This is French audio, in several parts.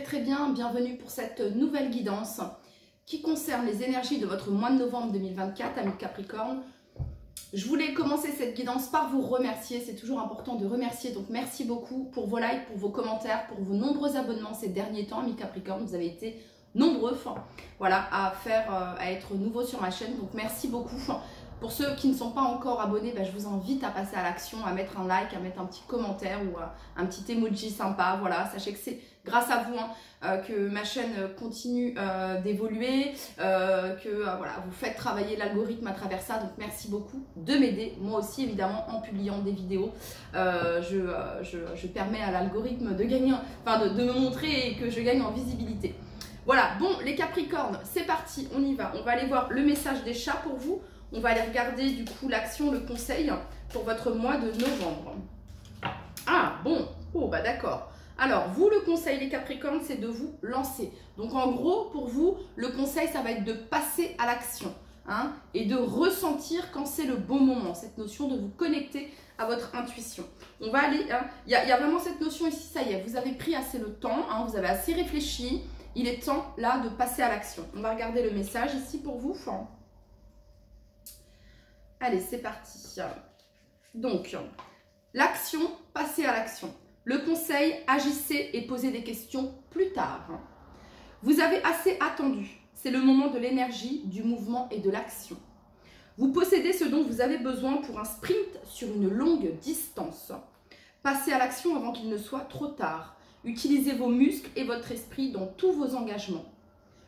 très bien, bienvenue pour cette nouvelle guidance qui concerne les énergies de votre mois de novembre 2024, amis Capricorne. Je voulais commencer cette guidance par vous remercier, c'est toujours important de remercier, donc merci beaucoup pour vos likes, pour vos commentaires, pour vos nombreux abonnements ces derniers temps, amis Capricorne, vous avez été nombreux voilà, à être nouveaux sur ma chaîne, donc merci beaucoup. Pour ceux qui ne sont pas encore abonnés, je vous invite à passer à l'action, à mettre un like, à mettre un petit commentaire ou un petit emoji sympa. Voilà, sachez que c'est grâce à vous que ma chaîne continue d'évoluer, voilà, vous faites travailler l'algorithme à travers ça. Donc merci beaucoup de m'aider, moi aussi évidemment en publiant des vidéos. Je permets à l'algorithme de gagner, de me montrer et que je gagne en visibilité. Voilà, bon les Capricornes, c'est parti, on y va. On va aller voir le message des chats pour vous. On va aller regarder du coup l'action, le conseil pour votre mois de novembre. Ah bon, oh bah d'accord. Alors vous, le conseil les Capricornes, c'est de vous lancer. Donc en gros, pour vous, le conseil, ça va être de passer à l'action et de ressentir quand c'est le bon moment. Cette notion de vous connecter à votre intuition. On va aller, il y a vraiment cette notion ici, ça y est, vous avez pris assez le temps, vous avez assez réfléchi. Il est temps là de passer à l'action. On va regarder le message ici pour vous. Allez, c'est parti. Donc, l'action, passez à l'action. Le conseil, agissez et posez des questions plus tard. Vous avez assez attendu. C'est le moment de l'énergie, du mouvement et de l'action. Vous possédez ce dont vous avez besoin pour un sprint sur une longue distance. Passez à l'action avant qu'il ne soit trop tard. Utilisez vos muscles et votre esprit dans tous vos engagements.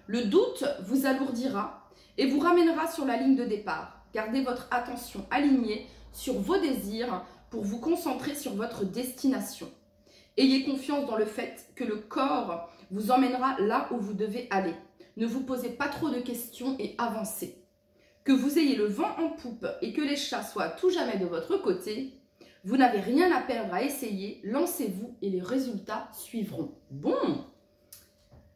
Le doute vous alourdira et vous ramènera sur la ligne de départ. Gardez votre attention alignée sur vos désirs pour vous concentrer sur votre destination. Ayez confiance dans le fait que le corps vous emmènera là où vous devez aller. Ne vous posez pas trop de questions et avancez. Que vous ayez le vent en poupe et que les chats soient à tout jamais de votre côté, vous n'avez rien à perdre à essayer, lancez-vous et les résultats suivront. Bon,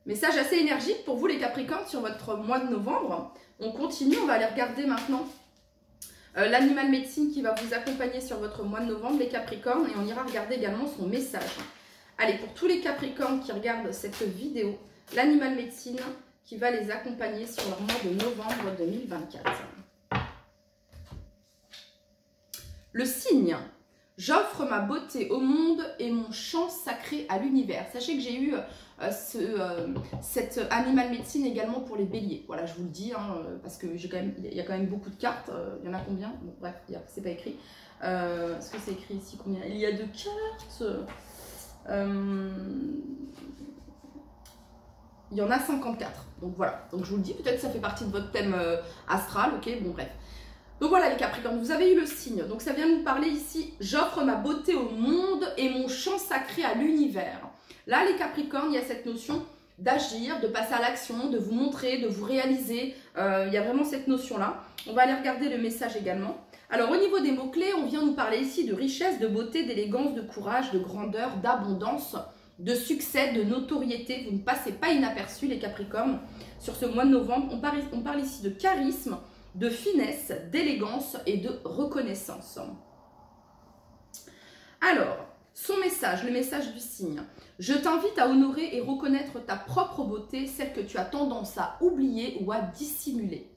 message assez énergique pour vous les Capricornes sur votre mois de novembre. On continue, on va aller regarder maintenant l'animal médecine qui va vous accompagner sur votre mois de novembre, les Capricornes, et on ira regarder également son message. Allez, pour tous les Capricornes qui regardent cette vidéo, l'animal médecine qui va les accompagner sur leur mois de novembre 2024. Le signe. J'offre ma beauté au monde et mon chant sacré à l'univers. Sachez que j'ai eu cet animal médecine également pour les béliers. Voilà, je vous le dis, parce que il y a quand même beaucoup de cartes. Il y en a combien? Bon, bref, c'est pas écrit. Est-ce que c'est écrit ici combien? Il y a 2 cartes. Il y en a 54. Donc voilà, donc je vous le dis, peut-être que ça fait partie de votre thème astral. Ok, bon bref. Donc voilà les Capricornes, vous avez eu le signe. Donc ça vient nous parler ici, j'offre ma beauté au monde et mon chant sacré à l'univers. Là les Capricornes, il y a cette notion d'agir, de passer à l'action, de vous montrer, de vous réaliser. Il y a vraiment cette notion-là. On va aller regarder le message également. Alors au niveau des mots-clés, on vient nous parler ici de richesse, de beauté, d'élégance, de courage, de grandeur, d'abondance, de succès, de notoriété. Vous ne passez pas inaperçus les Capricornes. Sur ce mois de novembre, on parle ici de charisme, de finesse, d'élégance et de reconnaissance. Alors, son message, le message du signe. Je t'invite à honorer et reconnaître ta propre beauté, celle que tu as tendance à oublier ou à dissimuler.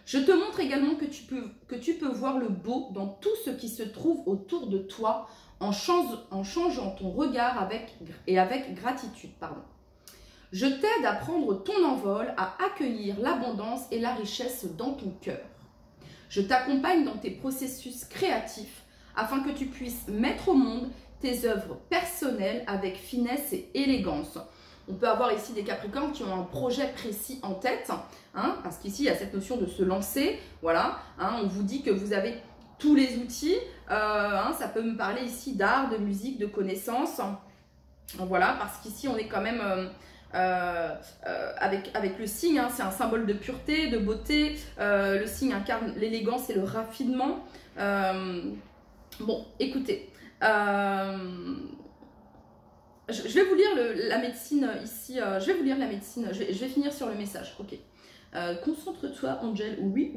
Je te montre également que tu peux voir le beau dans tout ce qui se trouve autour de toi en changeant ton regard avec gratitude. Je t'aide à prendre ton envol, à accueillir l'abondance et la richesse dans ton cœur. Je t'accompagne dans tes processus créatifs afin que tu puisses mettre au monde tes œuvres personnelles avec finesse et élégance. On peut avoir ici des Capricornes qui ont un projet précis en tête, parce qu'ici il y a cette notion de se lancer. Voilà, on vous dit que vous avez tous les outils. Ça peut me parler ici d'art, de musique, de connaissances. Voilà, parce qu'ici on est quand même... avec le signe, c'est un symbole de pureté, de beauté. Le signe incarne l'élégance et le raffinement. Bon, écoutez, je vais vous lire la médecine ici. Je vais vous lire la médecine. Je vais finir sur le message. Ok. Concentre-toi, Angel. Oui.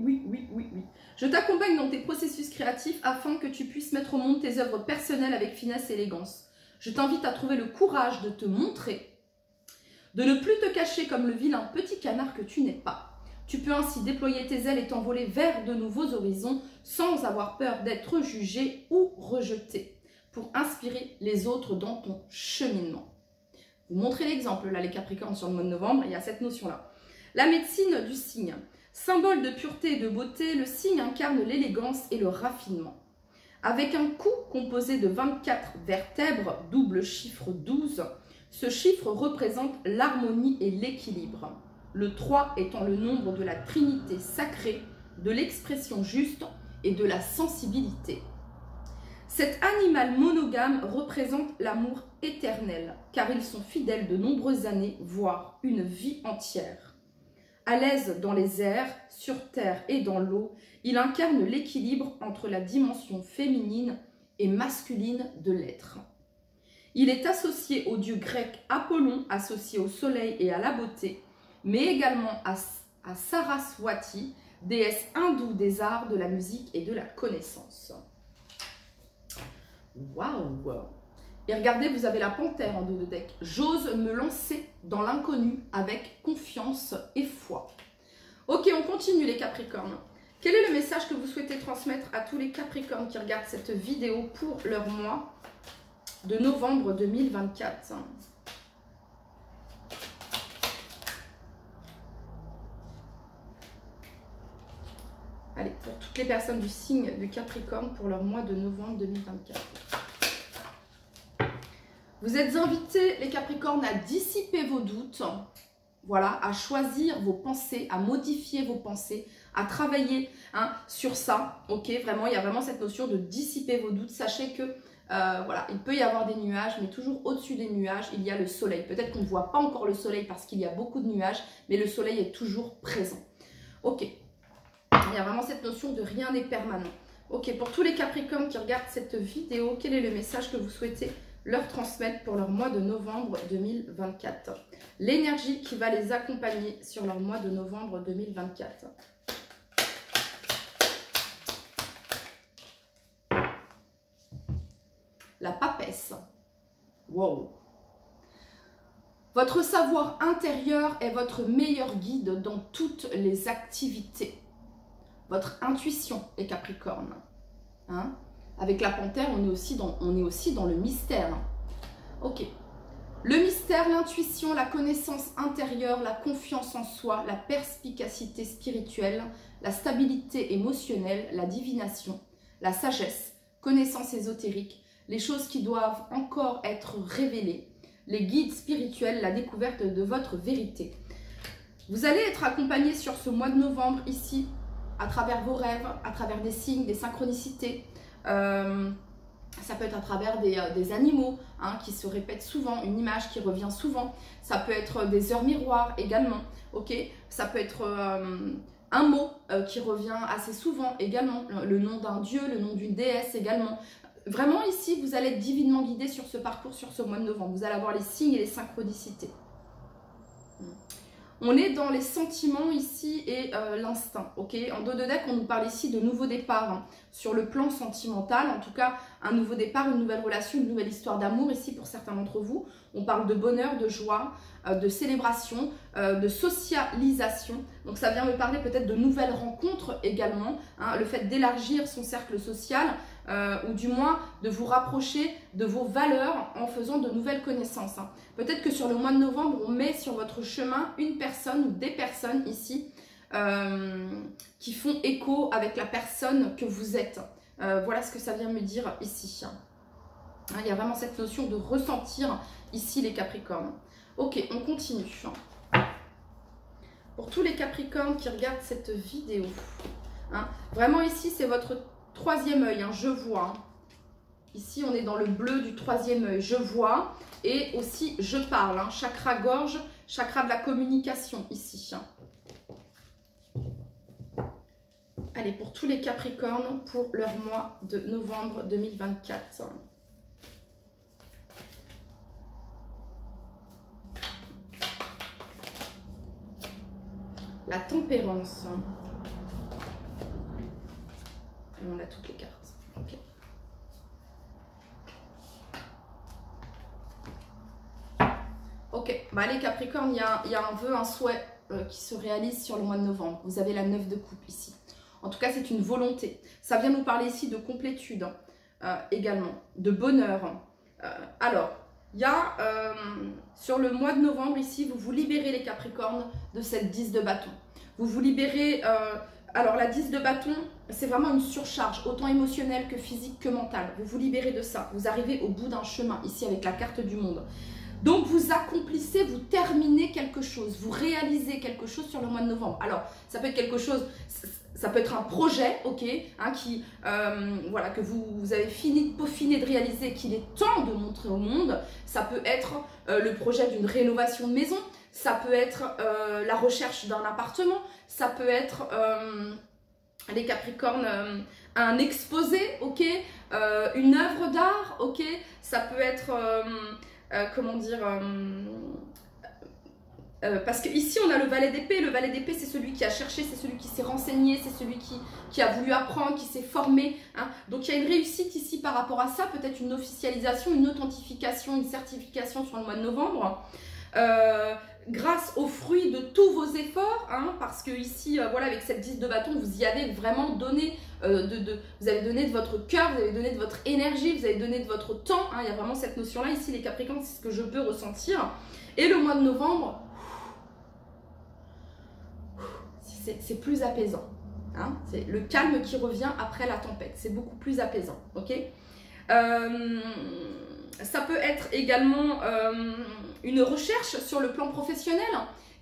Je t'accompagne dans tes processus créatifs afin que tu puisses mettre au monde tes œuvres personnelles avec finesse et élégance. Je t'invite à trouver le courage de te montrer, de ne plus te cacher comme le vilain petit canard que tu n'es pas. Tu peux ainsi déployer tes ailes et t'envoler vers de nouveaux horizons sans avoir peur d'être jugé ou rejeté, pour inspirer les autres dans ton cheminement. Vous montrez l'exemple, là, les Capricornes, sur le mois de novembre, il y a cette notion-là. La médecine du signe. Symbole de pureté et de beauté, le signe incarne l'élégance et le raffinement. Avec un cou composé de 24 vertèbres, double chiffre 12, ce chiffre représente l'harmonie et l'équilibre. Le 3 étant le nombre de la trinité sacrée, de l'expression juste et de la sensibilité. Cet animal monogame représente l'amour éternel, car ils sont fidèles de nombreuses années, voire une vie entière. À l'aise dans les airs, sur terre et dans l'eau, il incarne l'équilibre entre la dimension féminine et masculine de l'être. Il est associé au dieu grec Apollon, associé au soleil et à la beauté, mais également à Saraswati, déesse hindoue des arts, de la musique et de la connaissance. Waouh! Et regardez, vous avez la panthère en dos de deck. J'ose me lancer dans l'inconnu avec confiance et foi. Ok, on continue les Capricornes. Quel est le message que vous souhaitez transmettre à tous les Capricornes qui regardent cette vidéo pour leur mois de novembre 2024? Allez, pour toutes les personnes du signe du Capricorne pour leur mois de novembre 2024. Vous êtes invités, les Capricornes, à dissiper vos doutes, voilà, à choisir vos pensées, à modifier vos pensées, à travailler sur ça, ok? Vraiment, il y a vraiment cette notion de dissiper vos doutes. Sachez que, voilà, il peut y avoir des nuages, mais toujours au-dessus des nuages, il y a le soleil. Peut-être qu'on ne voit pas encore le soleil parce qu'il y a beaucoup de nuages, mais le soleil est toujours présent. Ok, il y a vraiment cette notion de rien n'est permanent. Ok, pour tous les Capricornes qui regardent cette vidéo, quel est le message que vous souhaitez leur transmettre pour leur mois de novembre 2024? L'énergie qui va les accompagner sur leur mois de novembre 2024. La papesse. Wow. Votre savoir intérieur est votre meilleur guide dans toutes les activités. Votre intuition, les Capricornes. Avec la panthère, on est aussi dans le mystère. Ok. Le mystère, l'intuition, la connaissance intérieure, la confiance en soi, la perspicacité spirituelle, la stabilité émotionnelle, la divination, la sagesse, connaissance ésotérique, les choses qui doivent encore être révélées, les guides spirituels, la découverte de votre vérité. Vous allez être accompagné sur ce mois de novembre ici, à travers vos rêves, à travers des signes, des synchronicités. Ça peut être à travers des animaux qui se répètent souvent, une image qui revient souvent. Ça peut être des heures miroirs également. Ok, ça peut être un mot qui revient assez souvent également. Le nom d'un dieu, le nom d'une déesse également. Vraiment ici, vous allez être divinement guidé sur ce parcours, sur ce mois de novembre. Vous allez avoir les signes et les synchronicités. On est dans les sentiments ici et l'instinct, ok? En dos de deck, on nous parle ici de nouveau départ sur le plan sentimental. En tout cas, un nouveau départ, une nouvelle relation, une nouvelle histoire d'amour ici pour certains d'entre vous. On parle de bonheur, de joie, de célébration, de socialisation. Donc ça vient me parler peut-être de nouvelles rencontres également. Le fait d'élargir son cercle social ou du moins de vous rapprocher de vos valeurs en faisant de nouvelles connaissances. Peut-être que sur le mois de novembre, on met sur votre chemin une personne ou des personnes ici qui font écho avec la personne que vous êtes. Voilà ce que ça vient me dire ici. Il y a vraiment cette notion de ressentir ici les Capricornes. Ok, on continue. Pour tous les Capricornes qui regardent cette vidéo, vraiment ici c'est votre troisième œil, je vois. Ici on est dans le bleu du troisième œil, je vois. Et aussi je parle, chakra gorge, chakra de la communication ici. Allez, pour tous les Capricornes, pour leur mois de novembre 2024. La tempérance. Et on a toutes les cartes. Ok. Ok, Bah, les Capricornes, il y a un vœu, un souhait qui se réalise sur le mois de novembre. Vous avez la 9 de coupe ici. En tout cas, c'est une volonté. Ça vient nous parler ici de complétude également, de bonheur. Alors, il y a sur le mois de novembre ici, vous vous libérez les Capricornes de cette 10 de bâton. Vous vous libérez... alors, la 10 de bâton, c'est vraiment une surcharge, autant émotionnelle que physique que mentale. Vous vous libérez de ça. Vous arrivez au bout d'un chemin ici avec la carte du monde. Donc, vous accomplissez, vous terminez quelque chose, vous réalisez quelque chose sur le mois de novembre. Alors, ça peut être quelque chose, ça peut être un projet, ok, hein, voilà, que vous avez fini de peaufiner, de réaliser, qu'il est temps de montrer au monde. Ça peut être le projet d'une rénovation de maison, ça peut être la recherche d'un appartement, ça peut être, les Capricornes, un exposé, ok, une œuvre d'art, ok, ça peut être... comment dire, parce que ici on a le valet d'épée. Le valet d'épée, c'est celui qui a cherché, c'est celui qui s'est renseigné, c'est celui qui a voulu apprendre, qui s'est formé, hein. Donc il y a une réussite ici par rapport à ça, peut-être une officialisation, une authentification, une certification sur le mois de novembre, grâce aux fruits de tous vos efforts, hein, parce que ici, voilà, avec cette 10 de bâton, vous y avez vraiment donné, vous avez donné de votre cœur, vous avez donné de votre énergie, vous avez donné de votre temps, hein, il y a vraiment cette notion-là ici, les Capricornes, c'est ce que je peux ressentir. Et le mois de novembre, c'est plus apaisant, hein, c'est le calme qui revient après la tempête, c'est beaucoup plus apaisant, ok. Ça peut être également une recherche sur le plan professionnel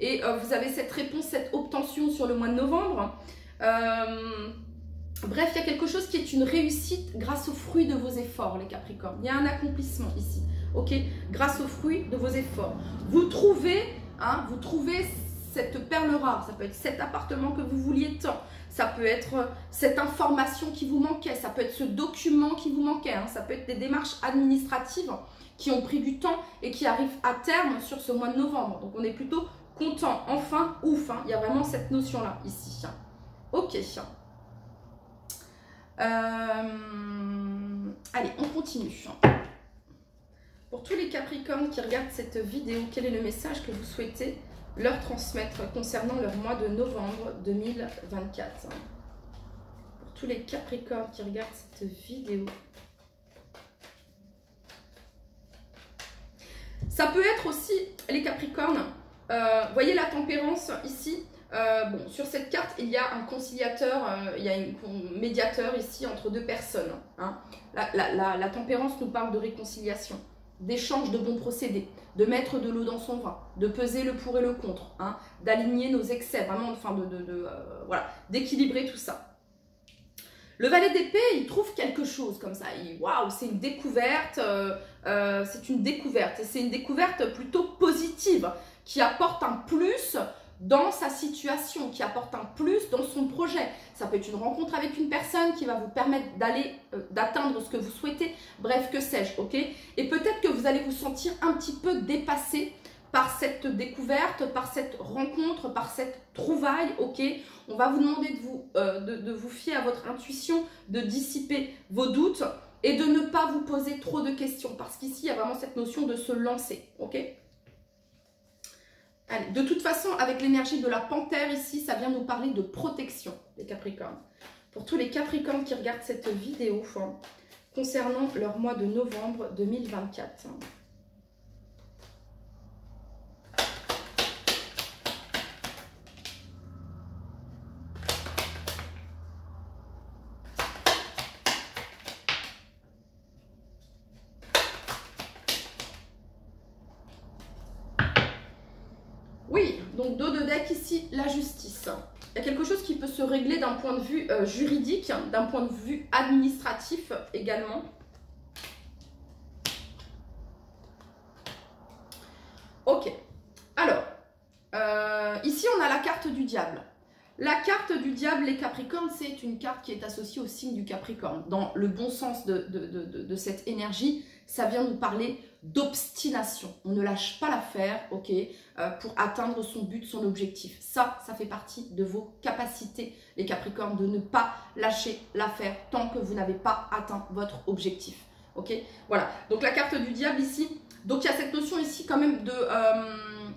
et vous avez cette réponse, cette obtention sur le mois de novembre. Bref, il y a quelque chose qui est une réussite grâce aux fruits de vos efforts, les Capricornes. Il y a un accomplissement ici, ok, grâce aux fruits de vos efforts. Vous trouvez cette perle rare, ça peut être cet appartement que vous vouliez tant, ça peut être cette information qui vous manquait, ça peut être ce document qui vous manquait, hein, ça peut être des démarches administratives qui ont pris du temps et qui arrivent à terme sur ce mois de novembre. Donc on est plutôt content, enfin, ouf, hein, il y a vraiment cette notion-là ici. Ok. Allez, on continue. Pour tous les Capricornes qui regardent cette vidéo, quel est le message que vous souhaitez leur transmettre concernant leur mois de novembre 2024? Pour tous les Capricornes qui regardent cette vidéo. Ça peut être aussi, les Capricornes, voyez la tempérance ici. Bon, sur cette carte, il y a un conciliateur, il y a un médiateur ici entre deux personnes, hein. La tempérance nous parle de réconciliation, d'échange de bons procédés, de mettre de l'eau dans son vin, de peser le pour et le contre, hein, d'aligner nos excès, vraiment, enfin, voilà, d'équilibrer tout ça. Le valet d'épée, il trouve quelque chose comme ça. Waouh, c'est une découverte, c'est une découverte. Et c'est une découverte plutôt positive, qui apporte un plus dans sa situation, qui apporte un plus dans son projet. Ça peut être une rencontre avec une personne qui va vous permettre d'atteindre ce que vous souhaitez. Bref, que sais-je, ok? Et peut-être que vous allez vous sentir un petit peu dépassé par cette découverte, par cette rencontre, par cette trouvaille, ok? On va vous demander de vous fier à votre intuition, de dissiper vos doutes et de ne pas vous poser trop de questions parce qu'ici, il y a vraiment cette notion de se lancer, ok? Allez, de toute façon, avec l'énergie de la panthère ici, ça vient nous parler de protection, les Capricornes. Pour tous les Capricornes qui regardent cette vidéo, hein, concernant leur mois de novembre 2024. Oui, donc dos de deck ici, la justice. Il y a quelque chose qui peut se régler d'un point de vue juridique, d'un point de vue administratif également. Ok, alors, ici on a la carte du diable. La carte du diable, les Capricornes, c'est une carte qui est associée au signe du Capricorne. Dans le bon sens de cette énergie, ça vient nous parler d'obstination. On ne lâche pas l'affaire, ok, pour atteindre son but, son objectif. Ça fait partie de vos capacités, les Capricornes, de ne pas lâcher l'affaire tant que vous n'avez pas atteint votre objectif. Ok, voilà. Donc la carte du diable ici. Donc il y a cette notion ici quand même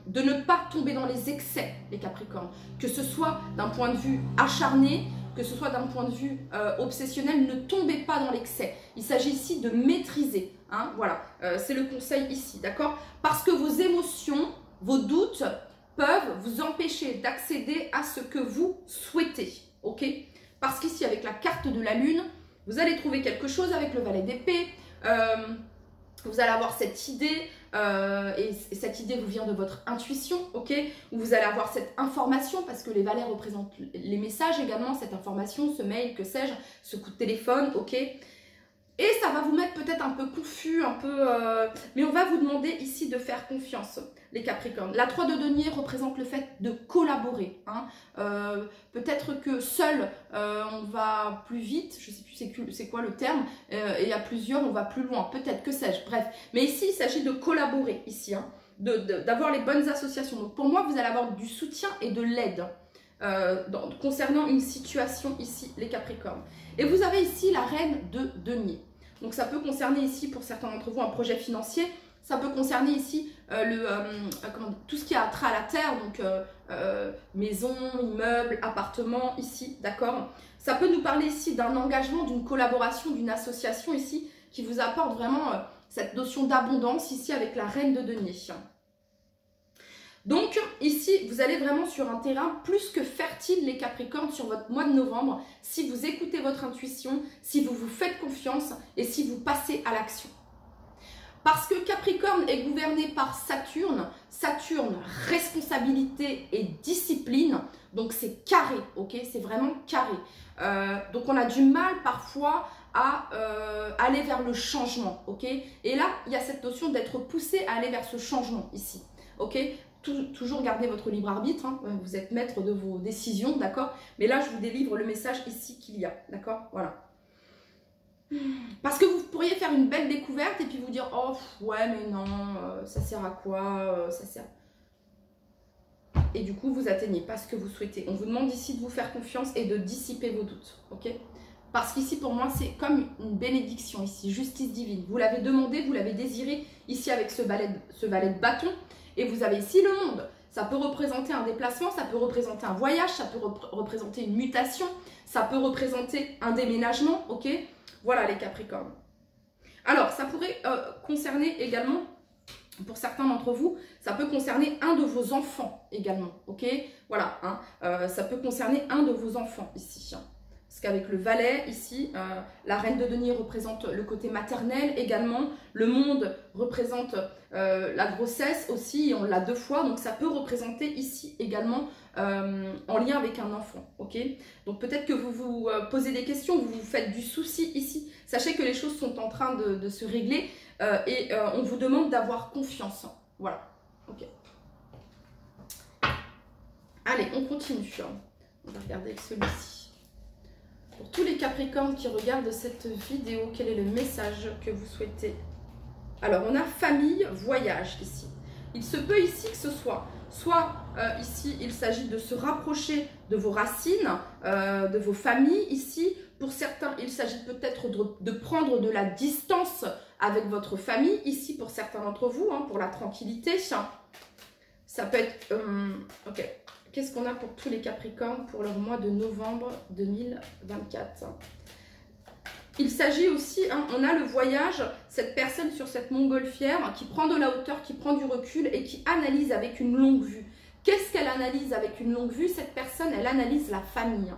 de ne pas tomber dans les excès, les Capricornes. Que ce soit d'un point de vue acharné, que ce soit d'un point de vue obsessionnel, ne tombez pas dans l'excès. Il s'agit ici de maîtriser. Hein, voilà, c'est le conseil ici, d'accord? Parce que vos émotions, vos doutes peuvent vous empêcher d'accéder à ce que vous souhaitez, ok? Parce qu'ici, avec la carte de la lune, vous allez trouver quelque chose avec le valet d'épée. Vous allez avoir cette idée, et cette idée vous vient de votre intuition, ok? Où vous allez avoir cette information, parce que les valets représentent les messages également, cette information, ce mail, que sais-je, ce coup de téléphone, ok? Et ça va vous mettre peut-être un peu confus, un peu... mais on va vous demander ici de faire confiance, les Capricornes. La 3 de denier représente le fait de collaborer. Hein. Peut-être que seul, on va plus vite, je ne sais plus c'est quoi le terme, et à plusieurs, on va plus loin. Peut-être, que sais-je, bref. Mais ici, il s'agit de collaborer, ici, hein, d'avoir les bonnes associations. Donc pour moi, vous allez avoir du soutien et de l'aide concernant une situation ici, les Capricornes. Et vous avez ici la reine de denier. Donc ça peut concerner ici, pour certains d'entre vous, un projet financier. Ça peut concerner ici tout ce qui a trait à la terre, donc maison, immeuble, appartement, ici, d'accord? Ça peut nous parler ici d'un engagement, d'une collaboration, d'une association ici, qui vous apporte vraiment cette notion d'abondance ici avec la reine de denier. Donc ici, vous allez vraiment sur un terrain plus que fertile, les Capricornes, sur votre mois de novembre, si vous écoutez votre intuition, si vous vous faites confiance et si vous passez à l'action. Parce que Capricorne est gouverné par Saturne. Saturne, responsabilité et discipline. Donc c'est carré, ok? C'est vraiment carré. Donc on a du mal parfois à aller vers le changement, ok? Et là, il y a cette notion d'être poussé à aller vers ce changement ici, ok? Toujours garder votre libre arbitre, hein. Vous êtes maître de vos décisions, d'accord? Mais là, je vous délivre le message ici qu'il y a, d'accord? Voilà. Parce que vous pourriez faire une belle découverte et puis vous dire « Oh, ouais, mais non, ça sert à quoi ça sert... » Et du coup, vous atteignez pas ce que vous souhaitez. On vous demande ici de vous faire confiance et de dissiper vos doutes, ok? Parce qu'ici, pour moi, c'est comme une bénédiction ici, justice divine. Vous l'avez demandé, vous l'avez désiré ici avec ce valet de bâton. Et vous avez ici le monde. Ça peut représenter un déplacement, ça peut représenter un voyage, ça peut représenter une mutation, ça peut représenter un déménagement, ok? Voilà les Capricornes. Alors, ça pourrait concerner également, pour certains d'entre vous, ça peut concerner un de vos enfants également, ok? Voilà, hein, ça peut concerner un de vos enfants ici. Hein. Parce qu'avec le valet, ici, la reine de denier représente le côté maternel également. Le monde représente la grossesse aussi, et on l'a 2 fois. Donc ça peut représenter ici également en lien avec un enfant. Ok? Donc peut-être que vous vous posez des questions, vous vous faites du souci ici. Sachez que les choses sont en train de se régler et on vous demande d'avoir confiance. Voilà. Ok. Allez, on continue. On va regarder avec celui-ci. Pour tous les Capricornes qui regardent cette vidéo, quel est le message que vous souhaitez? Alors, on a famille, voyage ici. Il se peut ici que ce soit ici, il s'agit de se rapprocher de vos racines, de vos familles ici. Pour certains, il s'agit peut-être de prendre de la distance avec votre famille ici, pour certains d'entre vous, hein, pour la tranquillité. Ça peut être... ok. Qu'est-ce qu'on a pour tous les Capricornes pour leur mois de novembre 2024? Il s'agit aussi, hein, on a le voyage, cette personne sur cette montgolfière qui prend de la hauteur, qui prend du recul et qui analyse avec une longue vue. Qu'est-ce qu'elle analyse avec une longue vue? Cette personne, elle analyse la famille.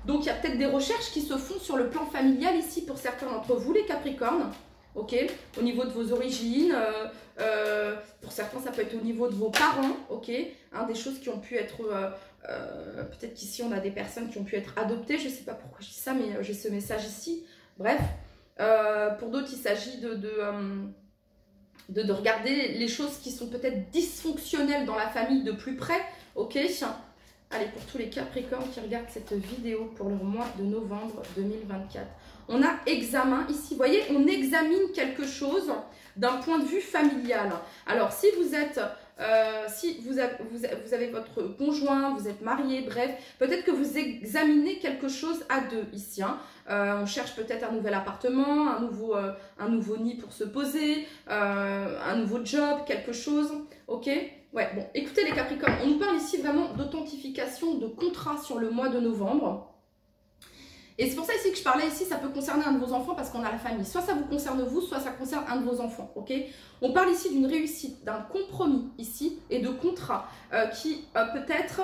Donc, il y a peut-être des recherches qui se font sur le plan familial ici pour certains d'entre vous, les Capricornes. Ok, au niveau de vos origines, pour certains ça peut être au niveau de vos parents, ok, hein, des choses qui ont pu être, peut-être qu'ici on a des personnes qui ont pu être adoptées, je ne sais pas pourquoi je dis ça, mais j'ai ce message ici, bref, pour d'autres il s'agit de regarder les choses qui sont peut-être dysfonctionnelles dans la famille de plus près, ok. Allez, pour tous les Capricornes qui regardent cette vidéo pour leur mois de novembre 2024. On a examen ici. Vous voyez, on examine quelque chose d'un point de vue familial. Alors, si vous êtes, si vous avez votre conjoint, vous êtes marié, bref, peut-être que vous examinez quelque chose à deux ici. Hein. On cherche peut-être un nouvel appartement, un nouveau nid pour se poser, un nouveau job, quelque chose. Ok ? Ouais, bon, écoutez les Capricornes, on nous parle ici vraiment d'authentification de contrat sur le mois de novembre. Et c'est pour ça ici que je parlais ici, ça peut concerner un de vos enfants parce qu'on a la famille. Soit ça vous concerne vous, soit ça concerne un de vos enfants, ok? On parle ici d'une réussite, d'un compromis ici et de contrat qui peut-être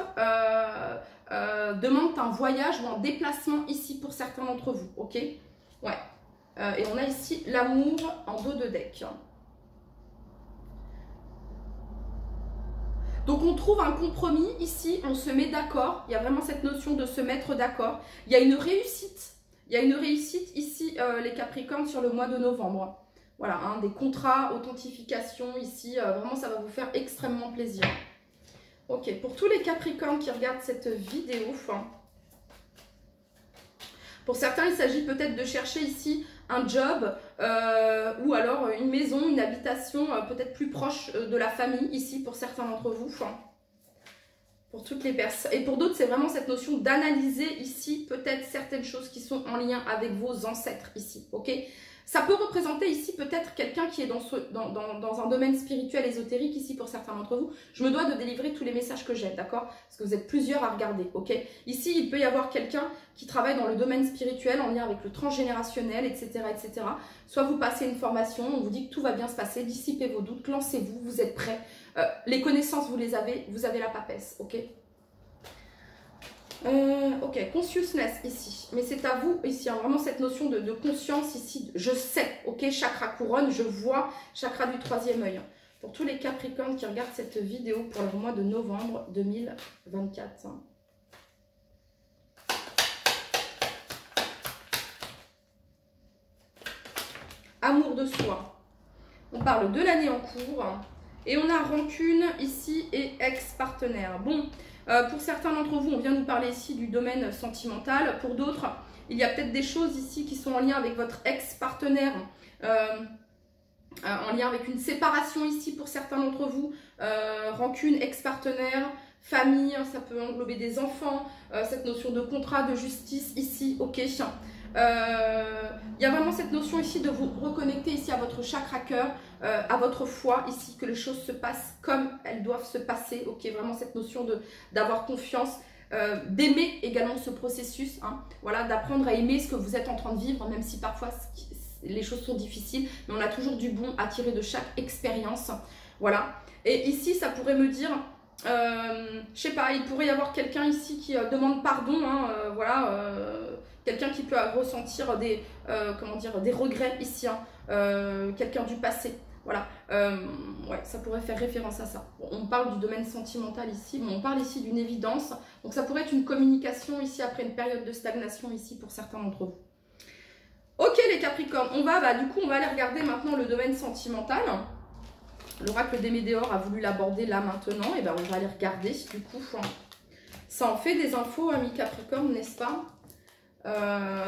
demande un voyage ou un déplacement ici pour certains d'entre vous, ok? Ouais. Et on a ici l'amour en dos de deck. Donc on trouve un compromis ici, on se met d'accord, il y a vraiment cette notion de se mettre d'accord. Il y a une réussite ici les Capricornes sur le mois de novembre. Voilà, hein, des contrats, authentification ici, vraiment ça va vous faire extrêmement plaisir. Ok, pour tous les Capricornes qui regardent cette vidéo, pour certains il s'agit peut-être de chercher ici un job ou alors une maison, une habitation peut-être plus proche de la famille ici pour certains d'entre vous. Pour toutes les personnes. Et pour d'autres, c'est vraiment cette notion d'analyser ici peut-être certaines choses qui sont en lien avec vos ancêtres ici. Ok, ça peut représenter ici peut-être quelqu'un qui est dans un domaine spirituel, ésotérique ici pour certains d'entre vous. Je me dois de délivrer tous les messages que j'ai, d'accord? Parce que vous êtes plusieurs à regarder, ok? Ici, il peut y avoir quelqu'un qui travaille dans le domaine spirituel en lien avec le transgénérationnel, etc., etc. Soit vous passez une formation, on vous dit que tout va bien se passer, dissipez vos doutes, lancez-vous, vous êtes prêts. Les connaissances, vous les avez, vous avez la papesse, ok? Ok, consciousness ici, mais c'est à vous ici, hein, vraiment cette notion de conscience ici, je sais, ok, chakra couronne, je vois, chakra du troisième œil. Pour tous les Capricornes qui regardent cette vidéo pour le mois de novembre 2024. Amour de soi, on parle de l'année en cours, et on a rancune ici et ex-partenaire. Bon, pour certains d'entre vous, on vient nous parler ici du domaine sentimental. Pour d'autres, il y a peut-être des choses ici qui sont en lien avec votre ex-partenaire, en lien avec une séparation ici pour certains d'entre vous. Rancune, ex-partenaire, famille, ça peut englober des enfants, cette notion de contrat, de justice ici, ok. Il y a vraiment cette notion ici de vous reconnecter ici à votre chakra cœur, à votre foi ici, que les choses se passent comme elles doivent se passer, ok, vraiment cette notion d'avoir confiance, d'aimer également ce processus, hein, voilà, d'apprendre à aimer ce que vous êtes en train de vivre, même si parfois les choses sont difficiles, mais on a toujours du bon à tirer de chaque expérience, voilà. Et ici ça pourrait me dire, je sais pas, il pourrait y avoir quelqu'un ici qui demande pardon, hein, voilà, quelqu'un qui peut ressentir des, comment dire, des regrets ici, hein, quelqu'un du passé. Voilà, ouais, ça pourrait faire référence à ça. Bon, on parle du domaine sentimental ici, mais on parle ici d'une évidence. Donc ça pourrait être une communication ici après une période de stagnation ici pour certains d'entre vous. Ok les Capricornes, on va, du coup on va aller regarder maintenant le domaine sentimental. L'oracle des Médéors a voulu l'aborder là maintenant, et ben on va aller regarder du coup. Ça en fait des infos, amis Capricorne, n'est-ce pas?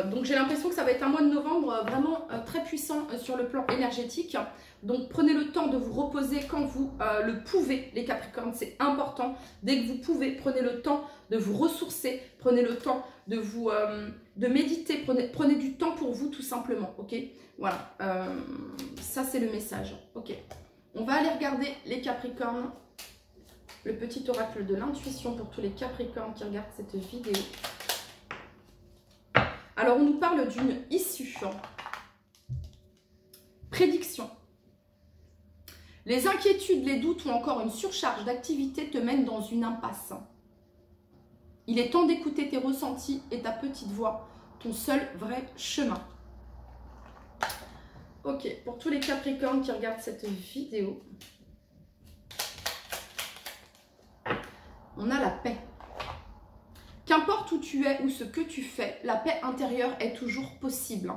Donc j'ai l'impression que ça va être un mois de novembre vraiment très puissant sur le plan énergétique. Donc prenez le temps de vous reposer quand vous le pouvez, les Capricornes, c'est important. Dès que vous pouvez, prenez le temps de vous ressourcer, prenez le temps de vous de méditer, prenez du temps pour vous tout simplement, ok? Voilà, ça c'est le message, ok? On va aller regarder les Capricornes, le petit oracle de l'intuition pour tous les Capricornes qui regardent cette vidéo. Alors, on nous parle d'une issue. Prédiction. Les inquiétudes, les doutes ou encore une surcharge d'activité te mènent dans une impasse. Il est temps d'écouter tes ressentis et ta petite voix, ton seul vrai chemin. Ok, pour tous les Capricornes qui regardent cette vidéo, on a la paix. Qu'importe où tu es ou ce que tu fais, la paix intérieure est toujours possible.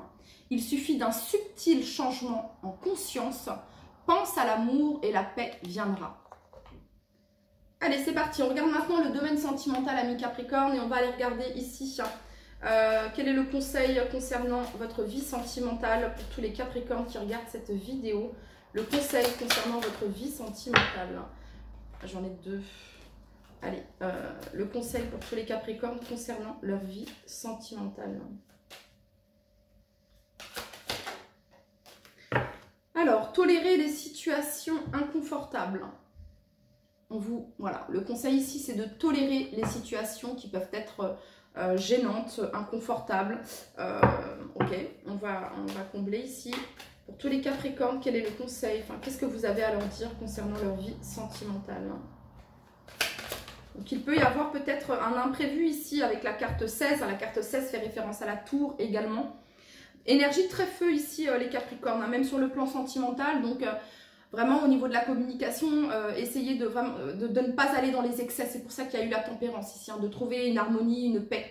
Il suffit d'un subtil changement en conscience. Pense à l'amour et la paix viendra. Allez, c'est parti. On regarde maintenant le domaine sentimental, amis Capricorne, et on va aller regarder ici quel est le conseil concernant votre vie sentimentale pour tous les Capricornes qui regardent cette vidéo. Le conseil concernant votre vie sentimentale. J'en ai deux. Allez, le conseil pour tous les Capricornes concernant leur vie sentimentale. Alors, tolérer les situations inconfortables. voilà, le conseil ici, c'est de tolérer les situations qui peuvent être gênantes, inconfortables. Ok, on va combler ici. Pour tous les Capricornes, quel est le conseil? Enfin, qu'est-ce que vous avez à leur dire concernant leur vie sentimentale? Donc, il peut y avoir peut-être un imprévu ici avec la carte 16. La carte 16 fait référence à la tour également. Énergie très feu ici, les Capricornes, hein, même sur le plan sentimental. Donc, vraiment au niveau de la communication, essayez de ne pas aller dans les excès. C'est pour ça qu'il y a eu la tempérance ici, hein, de trouver une harmonie, une paix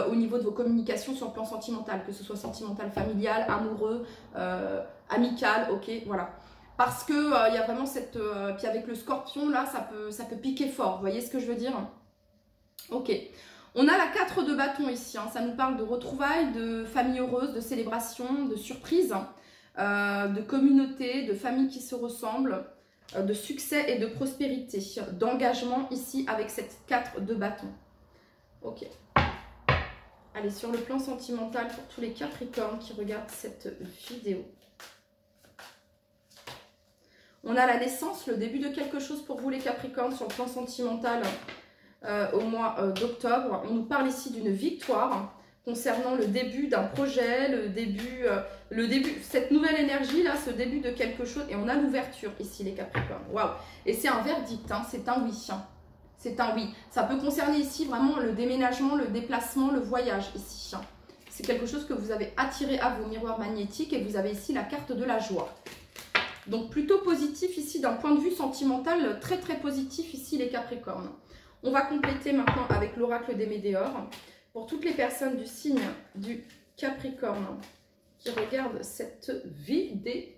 au niveau de vos communications sur le plan sentimental, que ce soit sentimental, familial, amoureux, amical, ok, voilà. Parce que il y a vraiment cette... puis avec le scorpion, là, ça peut piquer fort, vous voyez ce que je veux dire? Ok. On a la 4 de bâton ici, hein, ça nous parle de retrouvailles, de famille heureuse, de célébration, de surprise, de communauté, de famille qui se ressemblent, de succès et de prospérité, d'engagement ici avec cette 4 de bâton. Ok. Allez, sur le plan sentimental pour tous les Capricornes qui regardent cette vidéo. On a la naissance, le début de quelque chose pour vous les Capricornes sur le plan sentimental au mois d'octobre. On nous parle ici d'une victoire concernant le début d'un projet, le début, cette nouvelle énergie là, ce début de quelque chose. Et on a l'ouverture ici les Capricornes. Waouh! Et c'est un verdict, hein, c'est un oui. C'est un oui. Ça peut concerner ici vraiment le déménagement, le déplacement, le voyage ici. C'est quelque chose que vous avez attiré à vos miroirs magnétiques et vous avez ici la carte de la joie. Donc plutôt positif ici d'un point de vue sentimental, très très positif ici les Capricornes. On va compléter maintenant avec l'oracle des Médéors. Pour toutes les personnes du signe du Capricorne qui regardent cette vidéo.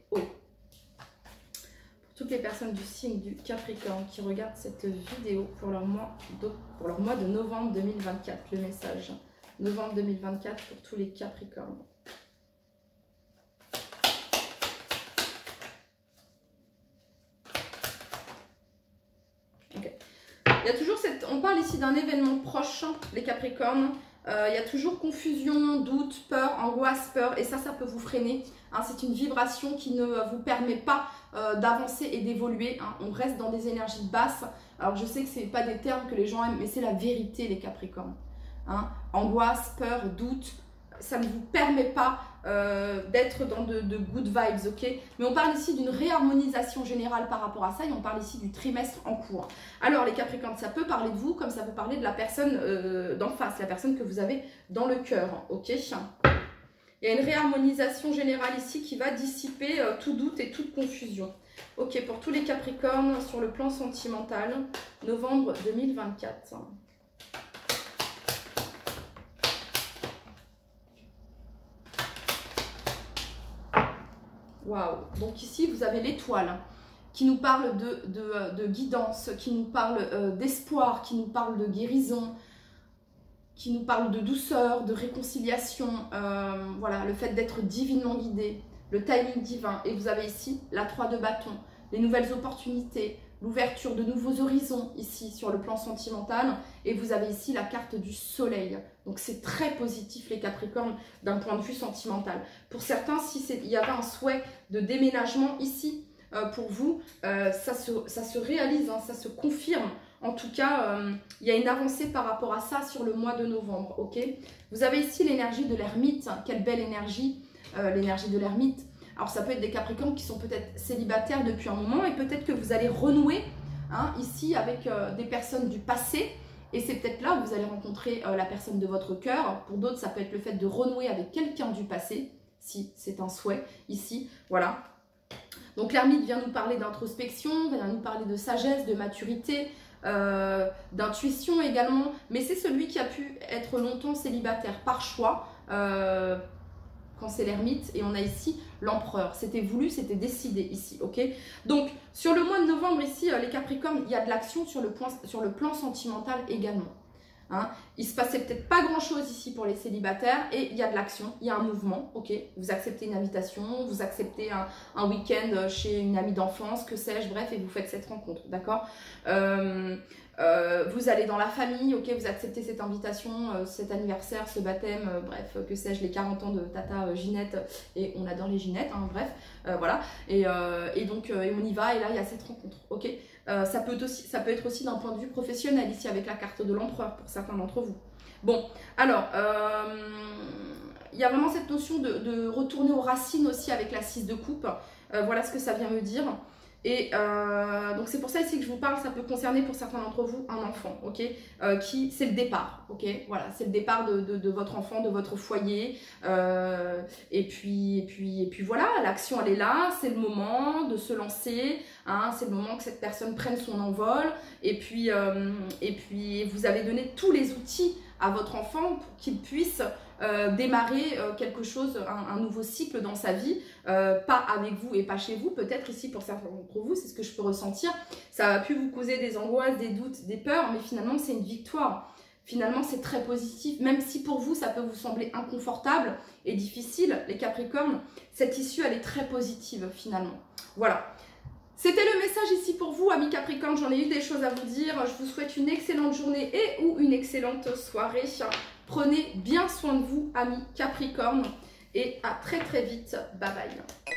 Toutes les personnes du signe du Capricorne qui regardent cette vidéo pour leur mois de novembre 2024. Le message novembre 2024 pour tous les Capricornes. Okay. Il y a toujours on parle ici d'un événement proche, les Capricornes. Il y a toujours confusion, doute, peur, angoisse, peur. Et ça peut vous freiner. Hein, c'est une vibration qui ne vous permet pas d'avancer et d'évoluer. Hein. On reste dans des énergies basses. Alors, je sais que ce n'est pas des termes que les gens aiment, mais c'est la vérité, les Capricornes. Hein. Angoisse, peur, doute, ça ne vous permet pas d'être dans de good vibes, ok? Mais on parle ici d'une réharmonisation générale par rapport à ça et on parle ici du trimestre en cours. Alors les Capricornes, ça peut parler de vous comme ça peut parler de la personne d'en face, la personne que vous avez dans le cœur, ok? Il y a une réharmonisation générale ici qui va dissiper tout doute et toute confusion. Ok, pour tous les Capricornes sur le plan sentimental, novembre 2024. Waouh! Donc ici, vous avez l'étoile qui nous parle de guidance, qui nous parle d'espoir, qui nous parle de guérison, qui nous parle de douceur, de réconciliation. Voilà, le fait d'être divinement guidé, le timing divin. Et vous avez ici la 3 de bâton, les nouvelles opportunités, l'ouverture de nouveaux horizons ici sur le plan sentimental. Et vous avez ici la carte du soleil. Donc c'est très positif les Capricornes d'un point de vue sentimental. Pour certains, il y avait un souhait de déménagement ici pour vous, ça se réalise, hein, ça se confirme. En tout cas, il y a une avancée par rapport à ça sur le mois de novembre. Ok, vous avez ici l'énergie de l'ermite. Quelle belle énergie, l'énergie de l'ermite. Alors ça peut être des Capricornes qui sont peut-être célibataires depuis un moment et peut-être que vous allez renouer hein, ici avec des personnes du passé. Et c'est peut-être là où vous allez rencontrer la personne de votre cœur. Pour d'autres, ça peut être le fait de renouer avec quelqu'un du passé, si c'est un souhait ici. Voilà. Donc l'ermite vient nous parler d'introspection, vient nous parler de sagesse, de maturité, d'intuition également. Mais c'est celui qui a pu être longtemps célibataire par choix, quand c'est l'ermite. Et on a ici l'empereur. C'était voulu, c'était décidé ici, ok? Donc, sur le mois de novembre ici, les Capricornes, il y a de l'action sur le plan sentimental également. Hein. Il se passait peut-être pas grand-chose ici pour les célibataires et il y a de l'action, il y a un mouvement, ok? Vous acceptez une invitation, vous acceptez un week-end chez une amie d'enfance, que sais-je, bref, et vous faites cette rencontre, d'accord? Vous allez dans la famille, ok, vous acceptez cette invitation, cet anniversaire, ce baptême, bref, que sais-je, les 40 ans de Tata Ginette, et on adore les Ginettes, hein, bref, voilà, et donc on y va, et là il y a cette rencontre, ok. Ça peut être aussi d'un point de vue professionnel, ici avec la carte de l'empereur pour certains d'entre vous. Bon, alors, il y a vraiment cette notion de retourner aux racines aussi avec la 6 de coupe. Voilà ce que ça vient me dire. Et donc c'est pour ça ici que je vous parle, ça peut concerner pour certains d'entre vous un enfant, ok, c'est le départ, ok, voilà, c'est le départ de votre enfant, de votre foyer, et puis voilà, l'action elle est là, c'est le moment de se lancer, hein, c'est le moment que cette personne prenne son envol, et puis vous avez donné tous les outils à votre enfant pour qu'il puisse démarrer quelque chose, un nouveau cycle dans sa vie, pas avec vous et pas chez vous, peut-être ici pour certains d'entre vous, c'est ce que je peux ressentir, ça a pu vous causer des angoisses, des doutes, des peurs, mais finalement c'est une victoire, finalement c'est très positif, même si pour vous ça peut vous sembler inconfortable et difficile, les Capricornes, cette issue elle est très positive finalement, voilà. C'était le message ici pour vous, amis Capricorne. J'en ai eu des choses à vous dire. Je vous souhaite une excellente journée et ou une excellente soirée. Prenez bien soin de vous, amis Capricorne. Et à très très vite. Bye bye.